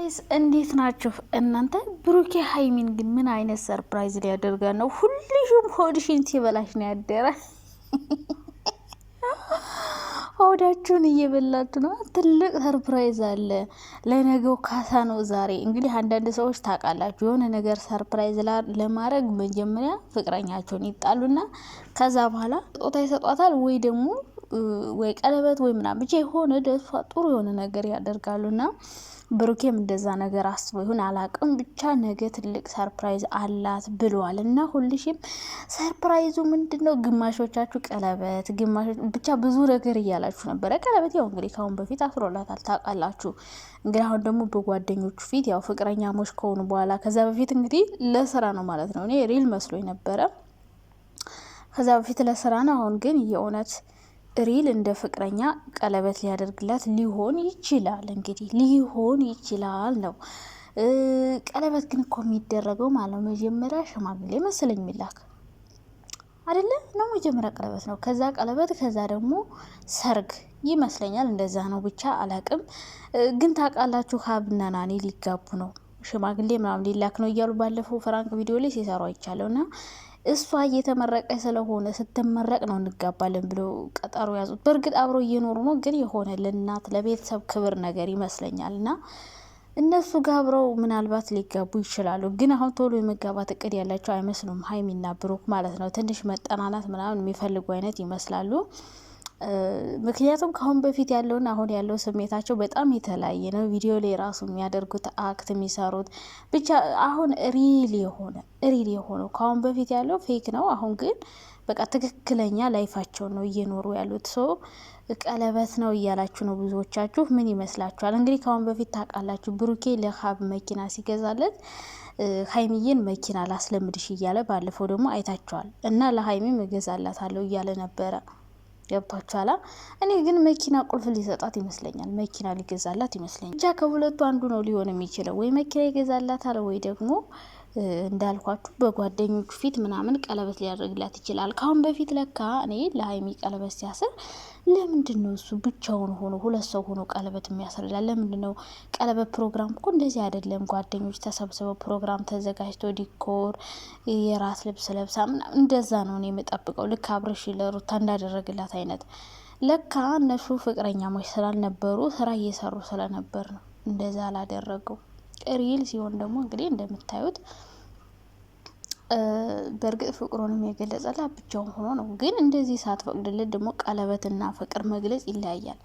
ጋይስ እንዴት ናችሁ እናንተ? ብሩኬ ሀይሚን ግን ምን አይነት ሰርፕራይዝ ሊያደርጋ ነው? ሁልሽም ሆድሽን ሲበላሽ ነው ያደረ። ሆዳችሁን እየበላችሁ ነው። ትልቅ ሰርፕራይዝ አለ። ለነገው ካሳ ነው ዛሬ። እንግዲህ አንዳንድ ሰዎች ታውቃላችሁ፣ የሆነ ነገር ሰርፕራይዝ ለማድረግ መጀመሪያ ፍቅረኛቸውን ይጣሉና ከዛ በኋላ ስጦታ ይሰጧታል ወይ ደግሞ ወይ ቀለበት ወይ ምናምን ብቻ የሆነ ደሷ ጥሩ የሆነ ነገር ያደርጋሉና ብሩኬም እንደዛ ነገር አስቦ ይሁን አላቅም፣ ብቻ ነገ ትልቅ ሰርፕራይዝ አላት ብሏል። እና ሁልሽም ሰርፕራይዙ ምንድነው? ግማሾቻችሁ ቀለበት፣ ግማሾች ብቻ ብዙ ነገር እያላችሁ ነበረ። ቀለበት ያው እንግዲህ ካሁን በፊት አስሮላታል ታውቃላችሁ። እንግዲህ አሁን ደግሞ በጓደኞቹ ፊት ያው ፍቅረኛሞች ከሆኑ በኋላ ከዛ በፊት እንግዲህ ለስራ ነው ማለት ነው። እኔ ሪል መስሎኝ ነበረ። ከዛ በፊት ለስራ ነው። አሁን ግን የእውነት ሪል እንደ ፍቅረኛ ቀለበት ሊያደርግላት ሊሆን ይችላል። እንግዲህ ሊሆን ይችላል ነው። ቀለበት ግን እኮ የሚደረገው ማለት መጀመሪያ ሽማግሌ መሰለኝ የሚላክ አይደለ ነው። መጀመሪያ ቀለበት ነው፣ ከዛ ቀለበት፣ ከዛ ደግሞ ሰርግ ይመስለኛል። እንደዛ ነው ብቻ አላቅም። ግን ታውቃላችሁ ሀብና ናኒ ሊጋቡ ነው፣ ሽማግሌ ምናምን ሊላክ ነው እያሉ ባለፈው ፍራንክ ቪዲዮ ላይ ሲሰሩ አይቻለሁ። እና እሷ እየተመረቀ ስለሆነ ስትመረቅ ነው እንጋባለን ብሎ ቀጠሮ ያዙት። በእርግጥ አብረው እየኖሩ ነው፣ ግን የሆነ ለእናት ለቤተሰብ ክብር ነገር ይመስለኛል። እና እነሱ ጋር አብረው ምናልባት ሊጋቡ ይችላሉ። ግን አሁን ቶሎ የመጋባት እቅድ ያላቸው አይመስሉም፣ ሀይሚና ብሩክ ማለት ነው። ትንሽ መጠናናት ምናምን የሚፈልጉ አይነት ይመስላሉ። ምክንያቱም ከአሁን በፊት ያለውና አሁን ያለው ስሜታቸው በጣም የተለያየ ነው። ቪዲዮ ላይ ራሱ የሚያደርጉት አክት የሚሰሩት ብቻ አሁን ሪል የሆነው ከአሁን በፊት ያለው ፌክ ነው። አሁን ግን በቃ ትክክለኛ ላይፋቸውን ነው እየኖሩ ያሉት። ሰው ቀለበት ነው እያላችሁ ነው ብዙዎቻችሁ። ምን ይመስላችኋል? እንግዲህ ከአሁን በፊት ታውቃላችሁ ብሩኬ ለሀብ መኪና ሲገዛለት ሀይሚዬን መኪና ላስለምድሽ እያለ ባለፈው ደግሞ አይታችኋል። እና ለሀይሚም እገዛላታለሁ እያለ ነበረ። ገብቷችኋላ? እኔ ግን መኪና ቁልፍ ሊሰጣት ይመስለኛል፣ መኪና ሊገዛላት ይመስለኛል። ብቻ ከሁለቱ አንዱ ነው ሊሆን የሚችለው። ወይ መኪና ይገዛላታል ወይ ደግሞ እንዳልኳችሁ በጓደኞቹ ፊት ምናምን ቀለበት ሊያደርግላት ይችላል። ካሁን በፊት ለካ እኔ ለሀይሚ ቀለበት ሲያስር ለምንድን ነው እሱ ብቻውን ሆኖ ሁለት ሰው ሆኖ ቀለበት የሚያስርላል? ለምንድን ነው ቀለበት? ፕሮግራም እኮ እንደዚህ አይደለም። ጓደኞች ተሰብስበው ፕሮግራም ተዘጋጅቶ ዲኮር፣ የራስ ልብስ ለብሳ ምናምን እንደዛ ነው እኔ የምጠብቀው። ልክ አብረሽ ለሩታ እንዳደረግላት አይነት። ለካ እነሱ ፍቅረኛሞች ስላልነበሩ ስራ እየሰሩ ስለነበር ነው እንደዛ አላደረገው። ሪል ሲሆን ደግሞ እንግዲህ እንደምታዩት በእርግጥ ፍቅሩንም የገለጸላት ብቻውን ሆኖ ነው። ግን እንደዚህ ሳትፈቅድለት ደግሞ ቀለበትና ፍቅር መግለጽ ይለያያል።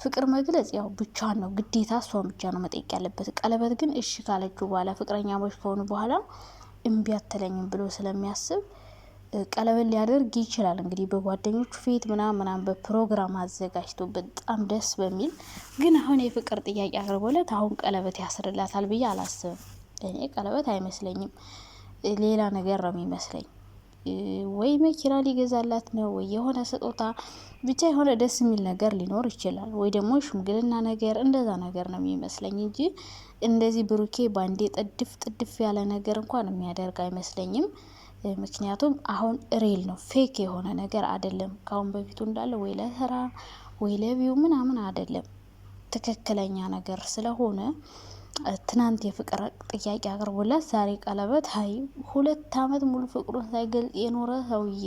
ፍቅር መግለጽ ያው ብቻን ነው ግዴታ፣ እሷን ብቻ ነው መጠየቅ ያለበት። ቀለበት ግን እሺ ካለችው በኋላ ፍቅረኛሞች ከሆኑ በኋላ እምቢ አትለኝም ብሎ ስለሚያስብ ቀለበት ሊያደርግ ይችላል። እንግዲህ በጓደኞቹ ፊት ምናምን በፕሮግራም አዘጋጅቶ በጣም ደስ በሚል። ግን አሁን የፍቅር ጥያቄ አቅርቦለት አሁን ቀለበት ያስርላታል ብዬ አላስብም። እኔ ቀለበት አይመስለኝም፣ ሌላ ነገር ነው የሚመስለኝ። ወይ መኪና ሊገዛላት ነው ወይ የሆነ ስጦታ ብቻ የሆነ ደስ የሚል ነገር ሊኖር ይችላል። ወይ ደግሞ ሽምግልና ነገር እንደዛ ነገር ነው የሚመስለኝ እንጂ እንደዚህ ብሩኬ ባንዴ ጥድፍ ያለ ነገር እንኳን የሚያደርግ አይመስለኝም። ምክንያቱም አሁን ሪል ነው፣ ፌክ የሆነ ነገር አይደለም። ካሁን በፊቱ እንዳለ ወይ ለስራ ወይ ለቪው ምናምን አይደለም፣ ትክክለኛ ነገር ስለሆነ ትናንት የፍቅር ጥያቄ አቅርቦላት ዛሬ ቀለበት። ሀይ 2 አመት ሙሉ ፍቅሩን ሳይገልጽ የኖረ ሰውዬ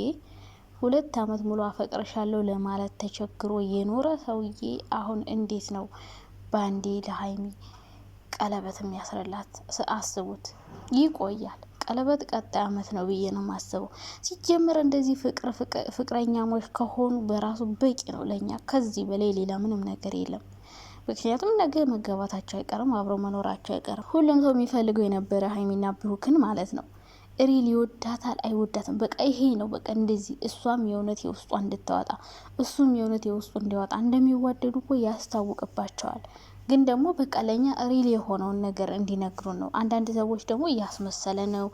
2 አመት ሙሉ አፈቅርሻለሁ ለማለት ተቸግሮ የኖረ ሰውዬ አሁን እንዴት ነው ባንዴ ለሀይሚ ቀለበት የሚያስረላት? አስቡት። ይቆያል ቀለበት ቀጣይ አመት ነው ብዬ ነው ማስበው። ሲጀምር እንደዚህ ፍቅረኛሞች ከሆኑ በራሱ በቂ ነው ለኛ። ከዚህ በላይ ሌላ ምንም ነገር የለም። ምክንያቱም ነገ መጋባታቸው አይቀርም፣ አብረው መኖራቸው አይቀርም። ሁሉም ሰው የሚፈልገው የነበረ ሀይሚና ብሩክን ማለት ነው። ሪል ይወዳታል አይወዳትም፣ በቃ ይሄ ነው በቃ እንደዚህ። እሷም የእውነት የውስጧ እንድታወጣ እሱም የእውነት የውስጡ እንዲወጣ እንደሚዋደዱ እኮ ያስታውቅባቸዋል። ግን ደግሞ በቃ ለኛ ሪል የሆነውን ነገር እንዲነግሩን ነው። አንዳንድ ሰዎች ደግሞ እያስመሰለ ነው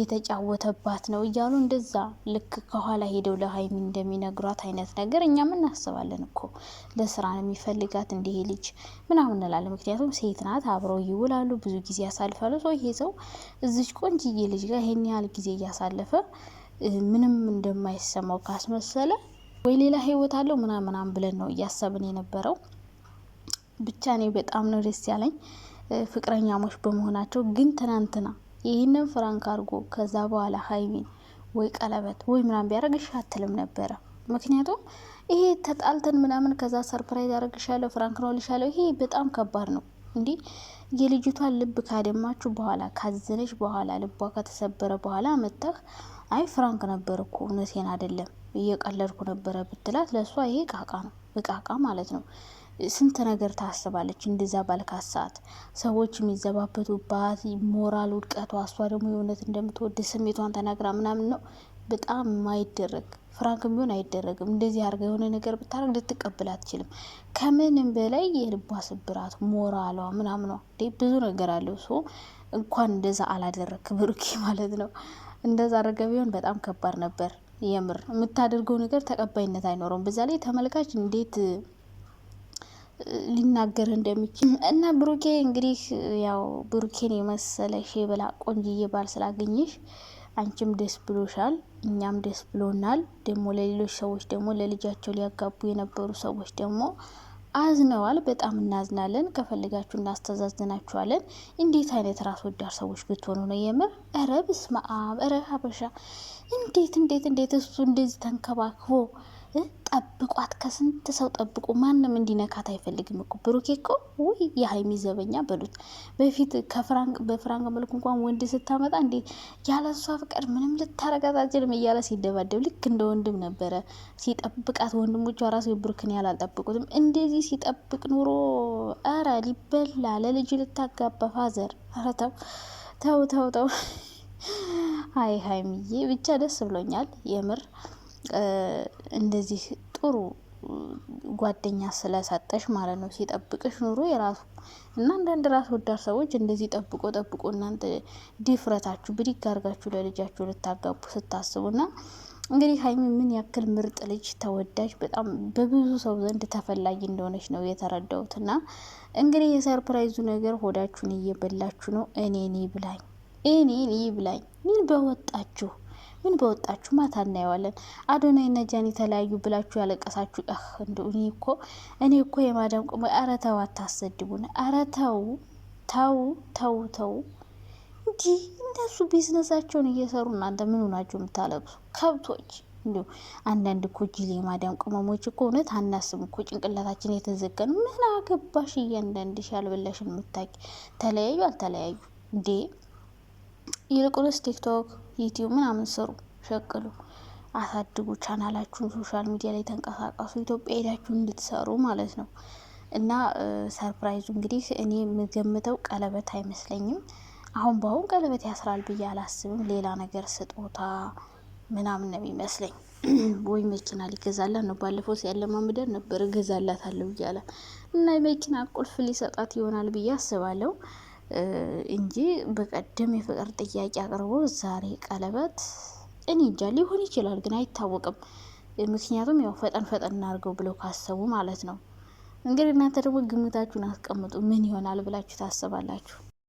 የተጫወተባት ነው እያሉ እንደዛ ልክ ከኋላ ሄደው ለሀይሚ እንደሚነግሯት አይነት ነገር እኛም እናስባለን እኮ። ለስራ ነው የሚፈልጋት እንዲህ ልጅ ምናምን እንላለን። ምክንያቱም ሴት ናት፣ አብረው ይውላሉ፣ ብዙ ጊዜ ያሳልፋሉ። ሰው ይሄ ሰው እዚች ቆንጅዬ ልጅ ጋር ይሄን ያህል ጊዜ እያሳለፈ ምንም እንደማይሰማው ካስመሰለ ወይ ሌላ ህይወት አለው ምናምን ብለን ነው እያሰብን የነበረው። ብቻ እኔ በጣም ነው ደስ ያለኝ። ፍቅረኛሞች በመሆናቸው ግን ትናንትና ይህንን ፍራንክ አድርጎ ከዛ በኋላ ሀይሚን ወይ ቀለበት ወይ ምናምን ቢያደርግሽ አትልም ነበረ። ምክንያቱም ይሄ ተጣልተን ምናምን ከዛ ሰርፕራይዝ አደርግሻለሁ ፍራንክ ነው ልሻለሁ፣ ይሄ በጣም ከባድ ነው። እንዲህ የልጅቷን ልብ ካደማችሁ በኋላ ካዘነች በኋላ ልቧ ከተሰበረ በኋላ መጥተህ አይ ፍራንክ ነበር እኮ እውነቴን አይደለም እየቀለድኩ ነበረ ብትላት ለእሷ ይሄ ቃቃ ነው፣ እቃቃ ማለት ነው። ስንት ነገር ታስባለች እንደዛ ባልካት ሰዓት ሰዎች የሚዘባበቱባት ሞራል ውድቀቷ፣ እሷ ደግሞ የእውነት እንደምትወድ ስሜቷን ተናግራ ምናምን ነው። በጣም ማይደረግ ፍራንክ ቢሆን አይደረግም። እንደዚህ አድርጋ የሆነ ነገር ብታረግ ልትቀበል አትችልም። ከምንም በላይ የልቧ ስብራት ሞራሏ ምናምኗ ብዙ ነገር አለው። ሶ እንኳን እንደዛ አላደረግ ብሩኬ ማለት ነው። እንደዛ አድርጋ ቢሆን በጣም ከባድ ነበር። የምር የምታደርገው ነገር ተቀባይነት አይኖረውም። በዛ ላይ ተመልካች እንዴት ሊናገር እንደሚችል እና ብሩኬ እንግዲህ ያው ብሩኬን የመሰለ ሼበላ ቆንጅዬ ባል ስላገኘሽ አንቺም ደስ ብሎሻል፣ እኛም ደስ ብሎናል። ደግሞ ለሌሎች ሰዎች ደግሞ ለልጃቸው ሊያጋቡ የነበሩ ሰዎች ደግሞ አዝነዋል። በጣም እናዝናለን። ከፈልጋችሁ እናስተዛዝናችኋለን። እንዴት አይነት ራስ ወዳድ ሰዎች ብትሆኑ ነው የምር። ኧረ በስመ አብ! ኧረ ሀበሻ እንዴት እሱ እንደዚህ ተንከባክቦ ጠብቋት፣ ከስንት ሰው ጠብቆ ማንም እንዲነካት አይፈልግም እኮ ብሩኬ እኮ ውይ የሀይሚ ዘበኛ በሉት። በፊት በፍራንክ መልኩ እንኳን ወንድ ስታመጣ እንዴ ያለ እሷ ፍቃድ ምንም ልታረጋት አትችልም እያለ ሲደባደብ ልክ እንደ ወንድም ነበረ ሲጠብቃት። ወንድሞቿ ራሱ ብሩክን ያህል አልጠብቁትም። እንደዚህ ሲጠብቅ ኑሮ ኧረ ሊበላ ለልጅ ልታጋባ ፋዘር። ኧረ ተው አይ ሀይሚዬ ብቻ ደስ ብሎኛል የምር እንደዚህ ጥሩ ጓደኛ ስለሰጠሽ ማለት ነው። ሲጠብቅሽ ኑሮ የራሱ እና አንዳንድ ራስ ወዳድ ሰዎች እንደዚህ ጠብቆ እናንተ ድፍረታችሁ ብድግ አድርጋችሁ ለልጃችሁ ልታጋቡ ስታስቡና እንግዲህ ሀይሚ ምን ያክል ምርጥ ልጅ ተወዳጅ፣ በጣም በብዙ ሰው ዘንድ ተፈላጊ እንደሆነች ነው የተረዳሁት። እና እንግዲህ የሰርፕራይዙ ነገር ሆዳችሁን እየበላችሁ ነው። እኔ ብላኝ ምን በወጣችሁ ማታ እናየዋለን። አዶናይ እና ጃኒ ተለያዩ ብላችሁ ያለቀሳችሁ እኔ እኮ የማዳም ቁመ ኧረ ተው አታሰድቡን። ኧረ ተው እንዲህ እንደሱ ቢዝነሳቸውን እየሰሩ እናንተ ምን ሆናችሁ የምታለቅሱ ከብቶች? እንዲሁ አንዳንድ እኮ ጅል የማዳም ቅመሞች እኮ እውነት አናስብ እኮ ጭንቅላታችን የተዘገነ ምን አገባሽ እያንዳንድሽ ያልበላሽን የምታቂ ተለያዩ አልተለያዩ እንዴ? ይልቁንስ ቲክቶክ ዩቲዩብ ምናምን ስሩ፣ ሸቅሉ፣ አሳድጉ ቻናላችሁን፣ ሶሻል ሚዲያ ላይ ተንቀሳቀሱ፣ ኢትዮጵያ ሄዳችሁ እንድትሰሩ ማለት ነው። እና ሰርፕራይዙ እንግዲህ እኔ የምገምተው ቀለበት አይመስለኝም። አሁን በአሁን ቀለበት ያስራል ብዬ አላስብም። ሌላ ነገር ስጦታ ምናምን ነው የሚመስለኝ። ወይ መኪና ሊገዛላት ነው። ባለፈው ሲያለማምደን ነበር እገዛላታለሁ እያለ እና የመኪና ቁልፍ ሊሰጣት ይሆናል ብዬ አስባለሁ እንጂ በቀደም የፍቅር ጥያቄ አቅርቦ ዛሬ ቀለበት እኔ እንጃ ሊሆን ይችላል፣ ግን አይታወቅም። ምክንያቱም ያው ፈጠን እናድርገው ብለው ካሰቡ ማለት ነው። እንግዲህ እናንተ ደግሞ ግምታችሁን አስቀምጡ። ምን ይሆናል ብላችሁ ታስባላችሁ?